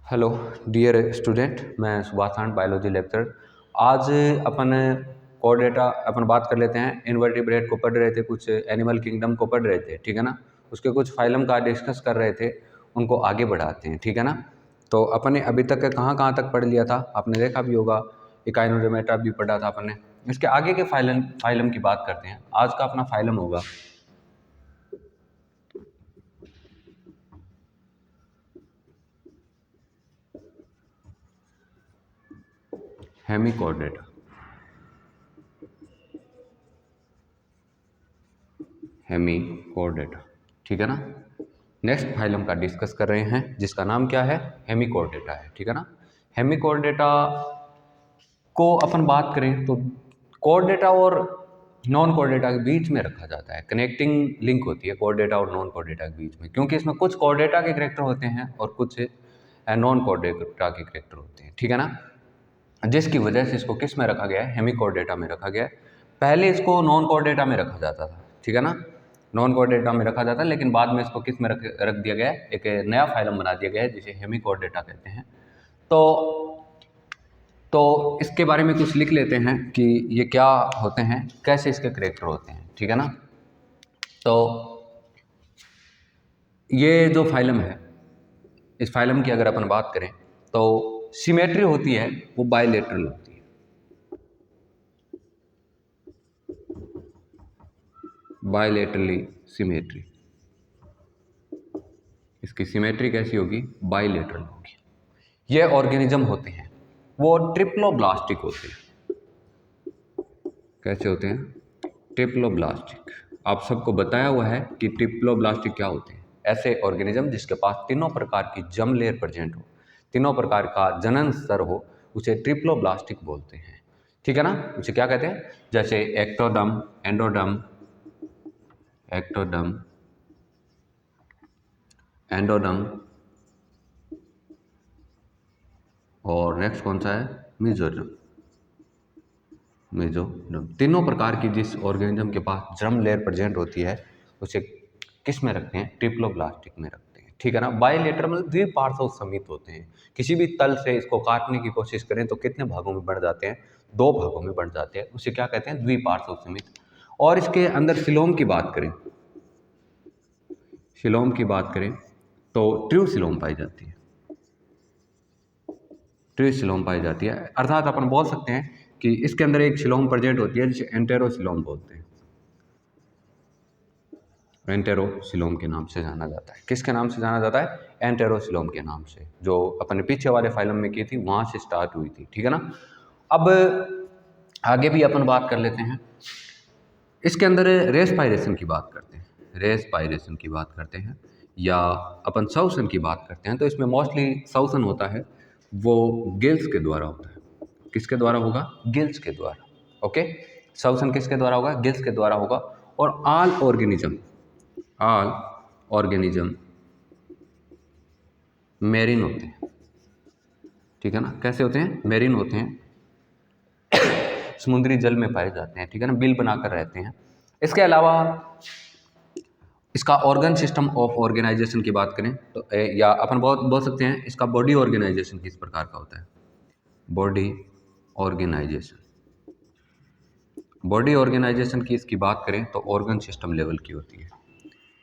Hello dear student, मैं सुभाषान biology lecture. आज अपन कोर डेटा अपन बात कर लेते हैं। इनवर्टिब्रेट को पढ़ रहे थे, कुछ एनिमल किंगडम को पढ़ रहे थे, ठीक है ना। उसके कुछ फाइलम का डिस्कस कर रहे थे, उनको आगे बढ़ाते हैं, ठीक है ना। तो अपन ने अभी तक कहाँ कहाँ तक पढ़ लिया था, आपने देखा भी होगा। इकाइनोडर्मेटा भी पढ़ा था अपन ने। इसके आगे के फाइलम की बात करते हैं। आज का अपना फाइलम होगा हेमिकोर्डेटा। हेमिकोर्डेटा, ठीक है ना। नेक्स्ट फाइलम का डिस्कस कर रहे हैं, जिसका नाम क्या है, हेमिकोर्डेटा है, ठीक है ना। हेमिकोर्डेटा को अपन बात करें तो कोर्डेटा और नॉन कोर्डेटा के बीच में रखा जाता है। कनेक्टिंग लिंक होती है कोर्डेटा और नॉन कोर्डेटा के बीच में, क्योंकि इसमें कुछ कोर्डेटा के करेक्टर होते हैं और कुछ नॉन कोर्डेटा के करेक्टर होते हैं, ठीक है ना। जिसकी वजह से इसको किस में रखा गया है, हेमिकोर्डेटा में रखा गया है। पहले इसको नॉन कोर्डेटा में रखा जाता था, ठीक है ना। नॉन कोर्डेटा में रखा जाता है, लेकिन बाद में इसको किस में रख दिया गया है, एक नया फाइलम बना दिया गया है जिसे हेमिकोर्डेटा कहते हैं। तो इसके बारे में कुछ लिख लेते हैं कि ये क्या होते हैं, कैसे इसके करेक्टर होते हैं, ठीक है ना। तो ये जो फाइलम है, इस फाइलम की अगर अपन बात करें तो सिमेट्री होती है वो बायलेटरल होती है। बायलेटरली सिमेट्री, इसकी सिमेट्री कैसी होगी, बायलेटरल होगी। ये ऑर्गेनिज्म होते हैं वो ट्रिप्लोब्लास्टिक होते हैं। कैसे होते हैं, ट्रिप्लोब्लास्टिक। आप सबको बताया हुआ है कि ट्रिप्लोब्लास्टिक क्या होते हैं। ऐसे ऑर्गेनिज्म जिसके पास तीनों प्रकार की जर्म लेयर प्रेजेंट हो, तीनों प्रकार का जनन स्तर हो, उसे ट्रिप्लोब्लास्टिक बोलते हैं, ठीक है ना। उसे क्या कहते हैं, जैसे एक्टोडर्म, एंडोडर्म, एक्टोडर्म, एंडोडर्म, और नेक्स्ट कौन सा है, मेसोडर्म। मेसोडर्म, तीनों प्रकार की जिस ऑर्गेनिज्म के पास जर्म लेयर प्रेजेंट होती है उसे किस में रखते हैं, ट्रिप्लोब्लास्टिक में रखते हैं, ठीक है ना। बायलेटरल मतलब द्विपार्श्व समित होते हैं। किसी भी तल से इसको काटने की कोशिश करें तो कितने भागों में बढ़ जाते हैं, दो भागों में बढ़ जाते हैं, उसे क्या कहते हैं, द्विपार्श्व समित। और इसके अंदर सिलोम की बात करें, सिलोम की बात करें तो ट्रू सिलोम पाई जाती है, ट्रू सिलोम पाई जाती है। अर्थात अपन बोल सकते हैं कि इसके अंदर एक सिलोम प्रेजेंट होती है जिसे एंटेरोसिलोम बोलते हैं। एंटेरोसिलोम के नाम से जाना जाता है। किसके नाम से जाना जाता है, एंटेरोसिलोम के नाम से, जो अपने पीछे वाले फाइलम में की थी वहां से स्टार्ट हुई थी, ठीक है ना। अब आगे भी अपन बात कर लेते हैं। इसके अंदर रेस्पायरेशन की बात करते हैं, रेस्पायरेशन की बात करते हैं, या अपन श्वसन की बात करते हैं। तो इसमें मोस्टली श्वसन होता है वो गिल्स के द्वारा होता है। किसके द्वारा होगा, गिल्स के द्वारा, ओके। श्वसन किसके द्वारा होगा, गिल्स के द्वारा होगा। और ऑल ऑर्गेनिज्म मेरीन होते हैं, ठीक है ना। कैसे होते हैं, मेरीन होते हैं, समुद्री जल में पाए जाते हैं, ठीक है ना, बिल बनाकर रहते हैं। इसके अलावा इसका ऑर्गन सिस्टम ऑफ ऑर्गेनाइजेशन की बात करें तो या अपन बहुत बोल सकते हैं इसका बॉडी ऑर्गेनाइजेशन किस प्रकार का होता है, बॉडी ऑर्गेनाइजेशन। बॉडी ऑर्गेनाइजेशन की इसकी बात करें तो ऑर्गन सिस्टम लेवल की होती है।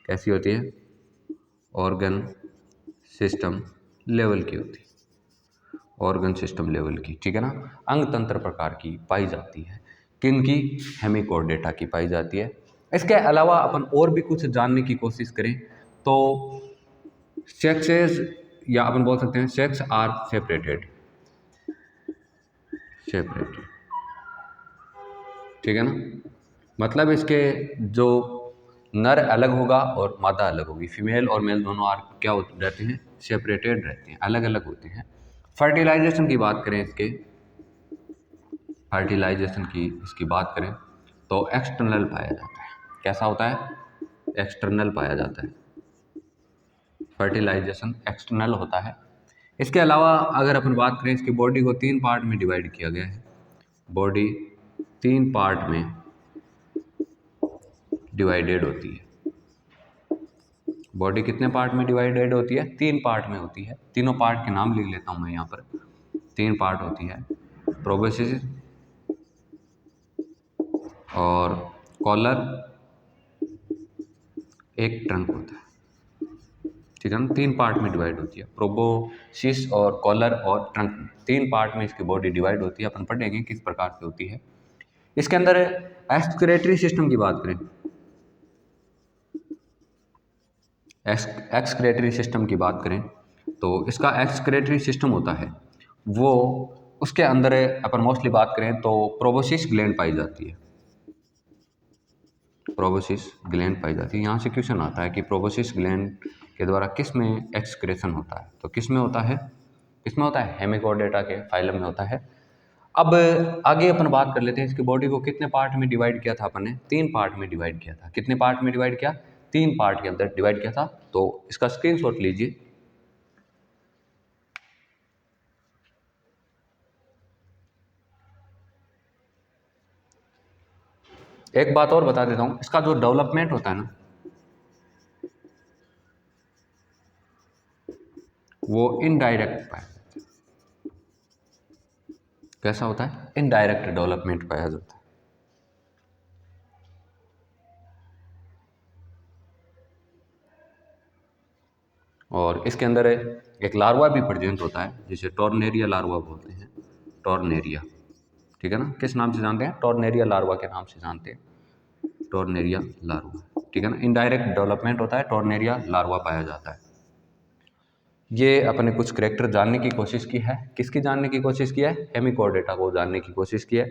कैसी होती है, ऑर्गन सिस्टम लेवल की होती है, ऑर्गन सिस्टम लेवल की, ठीक है ना। अंग तंत्र प्रकार की पाई जाती है, किनकी, हेमिकोर्डेटा की पाई जाती है। इसके अलावा अपन और भी कुछ जानने की कोशिश करें तो सेक्सेस, या अपन बोल सकते हैं सेक्स आर सेपरेटेड, सेपरेटेड, ठीक है ना। मतलब इसके जो नर अलग होगा और मादा अलग होगी, फीमेल और मेल दोनों आर क्या रहते हैं, सेपरेटेड रहते हैं, अलग अलग होते हैं। फर्टिलाइजेशन की बात करें, इसके फर्टिलाइजेशन की इसकी बात करें तो एक्सटर्नल पाया जाता है। कैसा होता है, एक्सटर्नल पाया जाता है, फर्टिलाइजेशन एक्सटर्नल होता है। इसके अलावा अगर अपन बात करें, इसकी बॉडी को 3 पार्ट में डिवाइड किया गया है, बॉडी 3 पार्ट में डिवाइडेड होती है। बॉडी कितने पार्ट में डिवाइडेड होती है? 3 पार्ट में होती है। तीनों पार्ट के नाम लिख लेता हूँ मैं यहाँ पर। 3 पार्ट होती है, प्रोबेसिस और कॉलर, एक ट्रंक होता है, ठीक है ना। 3 पार्ट में डिवाइड होती है, प्रोबोसिस और कॉलर और ट्रंक में 3 पार्ट में इसकी बॉडी डिवाइड होती है। अपन पढ़ेंगे किस प्रकार से होती है। इसके अंदर एक्सक्रेटरी सिस्टम की बात करें, एक्सक्रेटरी सिस्टम की बात करें तो इसका एक्सक्रेटरी सिस्टम होता है वो, उसके अंदर अपन मोस्टली बात करें तो प्रोबोसिस ग्लैंड पाई जाती है। प्रोबोसिस ग्लैंड पाई जाती है। यहाँ से क्वेश्चन आता है कि प्रोबोसिस ग्लैंड के द्वारा किस में एक्सक्रेशन होता है? तो किस में होता है? किसमें होता है? हेमिकोडर्टा के फाइलम में होता है। अब आगे अपन बात कर लेते हैं इसकी बॉडी को कितने पार्ट में डिवाइड किया था अपन ने? 3 पार्ट में डिवाइड किया था। कितने पार्ट में डिवाइड किया? 3 पार्ट के अंदर डिवाइड किया था। तो इसका स्क्रीनशॉट लीजिए। एक बात और बता देता हूं, इसका जो डेवलपमेंट होता है ना, वो इनडायरेक्ट पाया जाता है। कैसा होता है? इनडायरेक्ट डेवलपमेंट पाया जाता है। और इसके अंदर एक लार्वा भी प्रेजेंट होता है जिसे टॉर्नेरिया लार्वा बोलते हैं। टॉर्नेरिया, ठीक है ना। किस नाम से जानते हैं? टॉर्नेरिया लार्वा के नाम से जानते हैं, टॉर्नेरिया लार्वा, ठीक है ना। इनडायरेक्ट डेवलपमेंट होता है, टॉर्नेरिया लार्वा पाया जाता है। ये अपने कुछ करेक्टर जानने की कोशिश की है। किसकी जानने की कोशिश की है? हेमिकोडर्टा को जानने की कोशिश की है।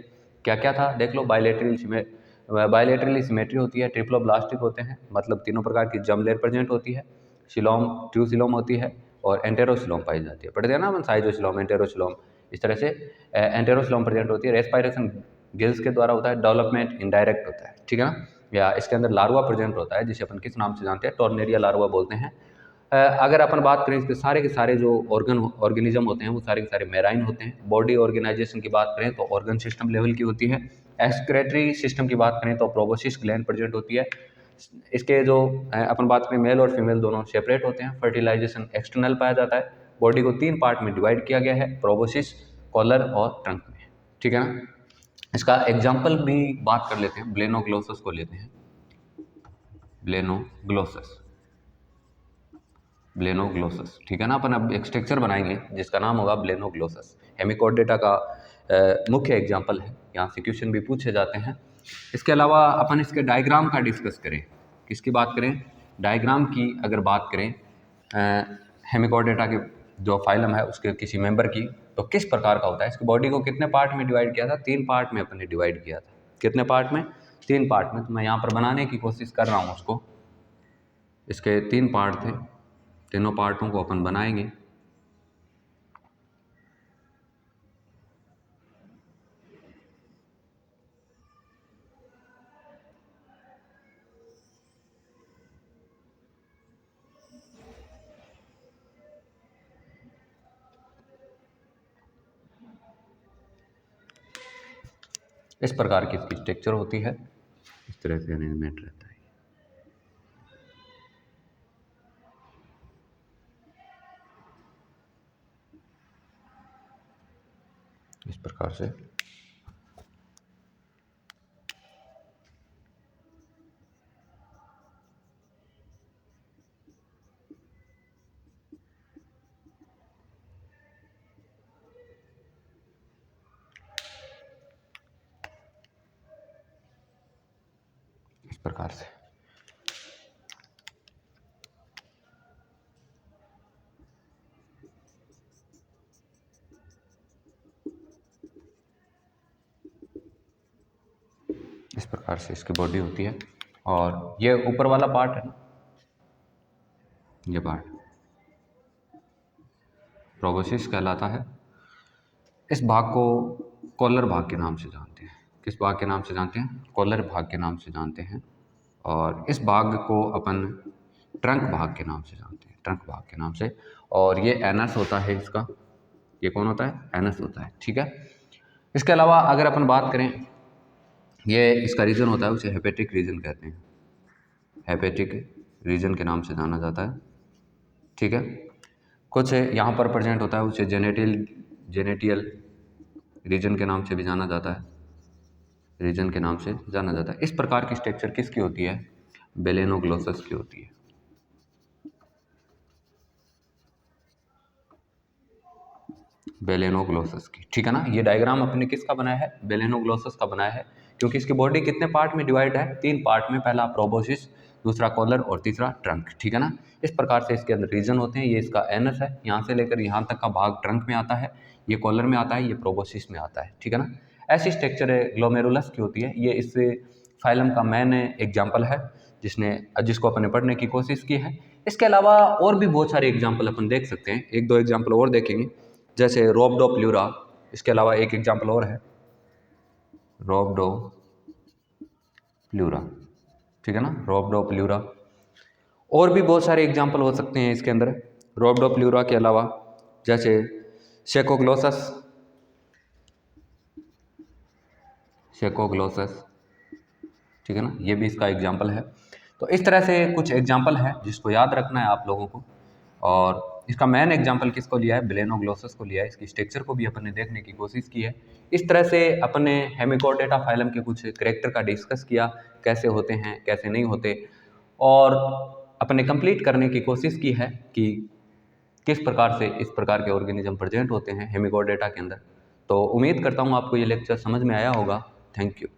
क्या क्या था देख लो। बायलेटरल सिमेट्री होती है, ट्रिप्लोब्लास्टिक होते हैं, मतलब तीनों प्रकार की जर्म लेयर प्रेजेंट होती है, सिलोम, ट्रूसिलोम होती है और एंटेरोसिलोम पाई जाती है। पढ़ते हैं ना अपन, साइजोसिलोम, एंटेरोसिलोम, इस तरह से एंटेरोसिलोम प्रेजेंट होती है। रेस्पायरेशन गिल्स के द्वारा होता है, डेवलपमेंट इनडायरेक्ट होता है, ठीक है ना। या इसके अंदर लार्वा प्रेजेंट होता है जिसे अपन किस नाम से जानते हैं? टॉर्नेरिया लार्वा बोलते हैं। अगर अपन बात करें इसके सारे के सारे जो ऑर्गेनिज्म होते हैं वो सारे के सारे मेराइन होते हैं। बॉडी ऑर्गेनाइजेशन की बात करें तो ऑर्गन सिस्टम लेवल की होती है। एक्सक्रेटरी सिस्टम की बात करें तो प्रोबोसिस ग्लैंड प्रेजेंट होती है। इसके जो अपन बात करें मेल और फीमेल दोनों सेपरेट होते हैं। फर्टिलाइजेशन एक्सटर्नल पाया जाता है। बॉडी को 3 पार्ट में डिवाइड किया गया है, प्रोबोसिस, कॉलर और ट्रंक में, ठीक है ना। इसका एग्जाम्पल भी बात कर लेते हैं, ब्लेनोग्लोसस को लेते हैं। ब्लेनोग्लोसस, ब्लेनोग्लोसस, ठीक है ना। अपन अब एक स्ट्रक्चर बनाएंगे जिसका नाम होगा ब्लेनोग्लोसस। हेमिकोडर्टा का मुख्य एग्जाम्पल है, यहाँ से क्वेश्चन भी पूछे जाते हैं। इसके अलावा अपन इसके डायग्राम का डिस्कस करें। किसकी बात करें? डायग्राम की अगर बात करें हेमिकोडर्टा के जो फाइलम है उसके किसी मेंबर की, तो किस प्रकार का होता है? इसकी बॉडी को कितने पार्ट में डिवाइड किया था? 3 पार्ट में अपन ने डिवाइड किया था। कितने पार्ट में? 3 पार्ट में। तो मैं यहाँ पर बनाने की कोशिश कर रहा हूँ उसको। इसके 3 पार्ट थे, तीनों पार्टों को अपन बनाएंगे। इस प्रकार की इसकी स्ट्रक्चर होती है, इस तरह से अरेंजमेंट रहता है। इस प्रकार से इस प्रकार से इस प्रकार से इसकी बॉडी होती है। और ये ऊपर वाला पार्ट है ना, ये पार्ट प्रोबोसिस कहलाता है। इस भाग को कॉलर भाग के नाम से जानते हैं। किस भाग के नाम से जानते हैं? कॉलर भाग के नाम से जानते हैं। और इस भाग को अपन ट्रंक भाग के नाम से जानते हैं, ट्रंक भाग के नाम से। और ये एनस होता है इसका। ये कौन होता है? एनस होता है, ठीक है। इसके अलावा अगर अपन बात करें, ये इसका रीजन होता है, उसे हेपेटिक रीजन कहते हैं। हेपेटिक रीजन के नाम से जाना जाता है, ठीक है। कुछ यहाँ पर प्रेजेंट होता है उसे जेनेटियल रीजन के नाम से भी जाना जाता है, रीजन के नाम से जाना जाता है। इस प्रकार की स्ट्रक्चर किसकी होती है? बेलेनोग्लोसस की होती है। बेलेनोग्लोसस की, ठीक है ना। ये डायग्राम अपने किसका बनाया है? बेलेनोग्लोसस का बनाया है, क्योंकि इसकी बॉडी कितने पार्ट में डिवाइड है? 3 पार्ट में। पहला प्रोबोसिस, दूसरा कॉलर और तीसरा ट्रंक, ठीक है ना। इस प्रकार से इसके अंदर रीजन होते हैं। ये इसका एनस है, यहाँ से लेकर यहाँ तक का भाग ट्रंक में आता है, ये कॉलर में आता है, ये प्रोबोसिस में आता है, ठीक है ना। ऐसी स्ट्रक्चर है ग्लोमेरुलस की होती है। ये इस फाइलम का मेन एग्जाम्पल है जिसको अपन ने पढ़ने की कोशिश की है। इसके अलावा और भी बहुत सारे एग्जाम्पल अपन देख सकते हैं, 1-2 एग्जाम्पल और देखेंगे, जैसे रोब्डोप्ल्यूरा। इसके अलावा एक एग्जाम्पल और है रोब्डोप्ल्यूरा, ठीक है ना, रोब्डोप्ल्यूरा। और भी बहुत सारे एग्जाम्पल हो सकते हैं इसके अंदर रोब्डोप्ल्यूरा के अलावा, जैसे शेकोग्लोसस, ठीक है ना, ये भी इसका एग्जाम्पल है। तो इस तरह से कुछ एग्जाम्पल है जिसको याद रखना है आप लोगों को। और इसका मेन एग्जाम्पल किसको लिया है? बेलेनोग्लोसस को लिया है। इसकी स्ट्रक्चर को भी अपन ने देखने की कोशिश की है। इस तरह से अपन ने हेमिकोर्डेटा फाइलम के कुछ कैरेक्टर का डिस्कस किया, कैसे होते हैं कैसे नहीं होते, और अपन ने कंप्लीट करने की कोशिश की है कि किस प्रकार से इस प्रकार के ऑर्गेनिज्म प्रेजेंट होते हैं हेमिकोर्डेटा के अंदर। तो उम्मीद करता हूँ आपको ये लेक्चर समझ में आया होगा। Thank you.